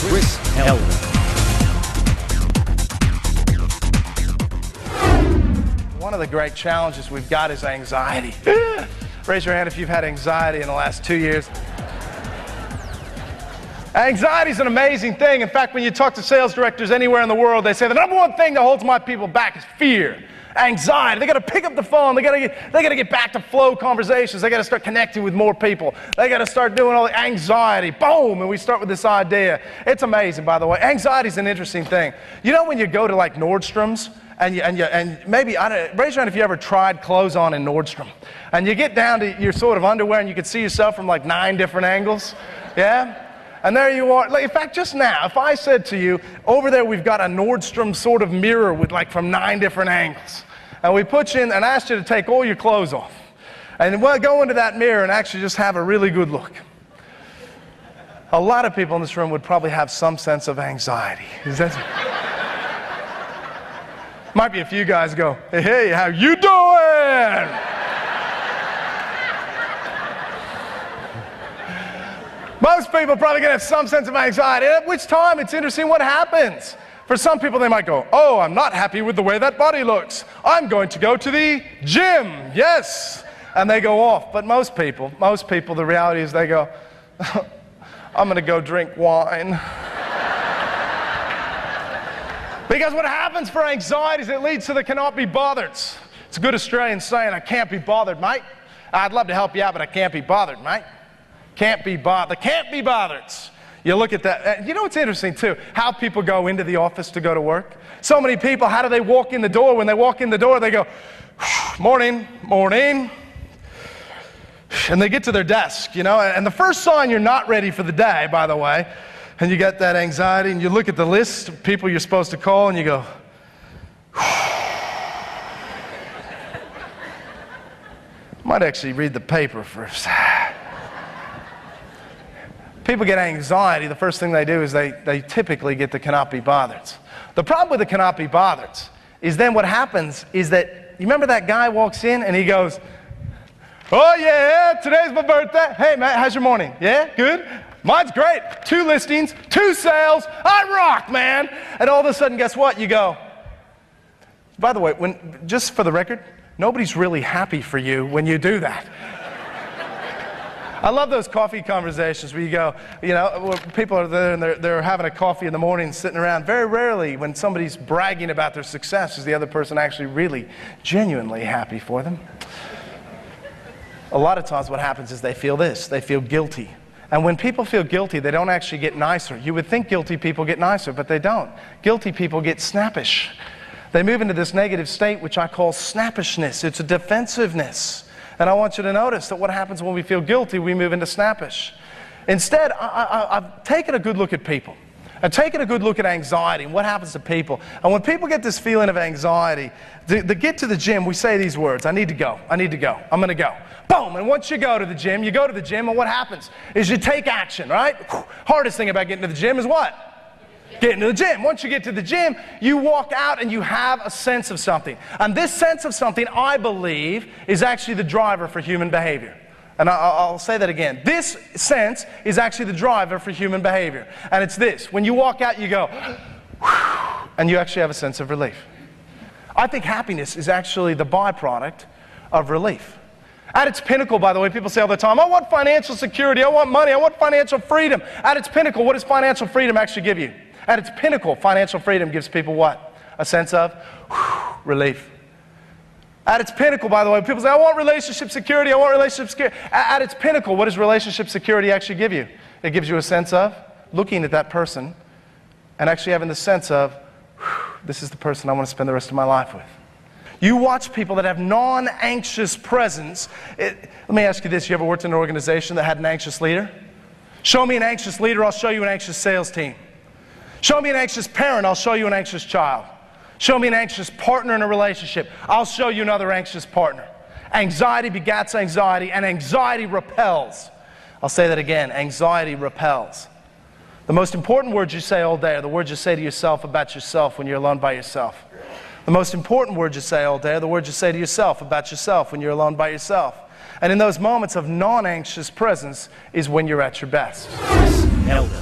Chris Elder. One of the great challenges we've got is anxiety. Raise your hand if you've had anxiety in the last 2 years. Anxiety is an amazing thing. In fact, when you talk to sales directors anywhere in the world, they say the number one thing that holds my people back is fear. Anxiety. They got to pick up the phone. They got to get back to flow conversations. They got to start connecting with more people. They got to start doing all the anxiety. Boom, and we start with this idea. It's amazing, by the way. Anxiety is an interesting thing. You know when you go to like Nordstrom's and maybe raise your hand if you ever tried clothes on in Nordstrom, and you get down to your sort of underwear and you can see yourself from like 9 different angles. Yeah. And there you are. Like, in fact, just now, if I said to you, over there we've got a Nordstrom sort of mirror with like from 9 different angles. And we put you in and asked you to take all your clothes off. And we'll go into that mirror and actually just have a really good look. A lot of people in this room would probably have some sense of anxiety. Might be a few guys go, hey, how you doing? Most people are probably going to have some sense of anxiety. At which time, it's interesting what happens. For some people, they might go, oh, I'm not happy with the way that body looks. I'm going to go to the gym. Yes. And they go off. But most people, the reality is they go, I'm going to go drink wine. Because what happens for anxiety is it leads to the cannot be bothered. It's a good Australian saying, I can't be bothered, mate. I'd love to help you out, but I can't be bothered, mate. Can't be bothered. Can't be bothered. You look at that. You know what's interesting too? How people go into the office to go to work. So many people, how do they walk in the door? When they walk in the door, they go, morning, morning. And they get to their desk, you know. And the first sign you're not ready for the day, by the way, and you get that anxiety, and you look at the list of people you're supposed to call, and you go, might actually read the paper first. People get anxiety, the first thing they do is they typically get the cannot be bothered. The problem with the cannot be bothered is then what happens is that, you remember that guy walks in and he goes, oh yeah, today's my birthday. Hey Matt, how's your morning? Yeah, good? Mine's great. 2 listings, 2 sales, I rock, man. And all of a sudden, guess what? You go, by the way, just for the record, nobody's really happy for you when you do that. I love those coffee conversations where you go, you know, where people are there and they're having a coffee in the morning sitting around. Very rarely when somebody's bragging about their success is the other person actually really genuinely happy for them. A lot of times what happens is they feel this, they feel guilty. And when people feel guilty, they don't actually get nicer. You would think guilty people get nicer, but they don't. Guilty people get snappish. They move into this negative state, which I call snappishness. It's a defensiveness. And I want you to notice that what happens when we feel guilty, we move into snappish. Instead, I've taken a good look at people. I've taken a good look at anxiety and what happens to people. And when people get this feeling of anxiety, to get to the gym, we say these words, I need to go, I need to go, I'm going to go. Boom, and once you go to the gym, and what happens is you take action, right? Hardest thing about getting to the gym is what? Get into the gym. Once you get to the gym, you walk out and you have a sense of something. And this sense of something, I believe, is actually the driver for human behavior. And I'll say that again. This sense is actually the driver for human behavior. And it's this. When you walk out, you go, and you actually have a sense of relief. I think happiness is actually the byproduct of relief. At its pinnacle, by the way, people say all the time, I want financial security, I want money, I want financial freedom. At its pinnacle, what does financial freedom actually give you? At its pinnacle, financial freedom gives people what? A sense of relief. At its pinnacle, by the way, people say, I want relationship security, I want relationship security. At its pinnacle, what does relationship security actually give you? It gives you a sense of looking at that person and actually having the sense of, this is the person I want to spend the rest of my life with. You watch people that have non-anxious presence. Let me ask you this, you ever worked in an organization that had an anxious leader? Show me an anxious leader, I'll show you an anxious sales team. Show me an anxious parent, I'll show you an anxious child. Show me an anxious partner in a relationship, I'll show you another anxious partner. Anxiety begats anxiety, and anxiety repels. I'll say that again, anxiety repels. The most important words you say all day are the words you say to yourself about yourself when you're alone by yourself. The most important words you say all day are the words you say to yourself about yourself when you're alone by yourself. And in those moments of non-anxious presence is when you're at your best. Elder.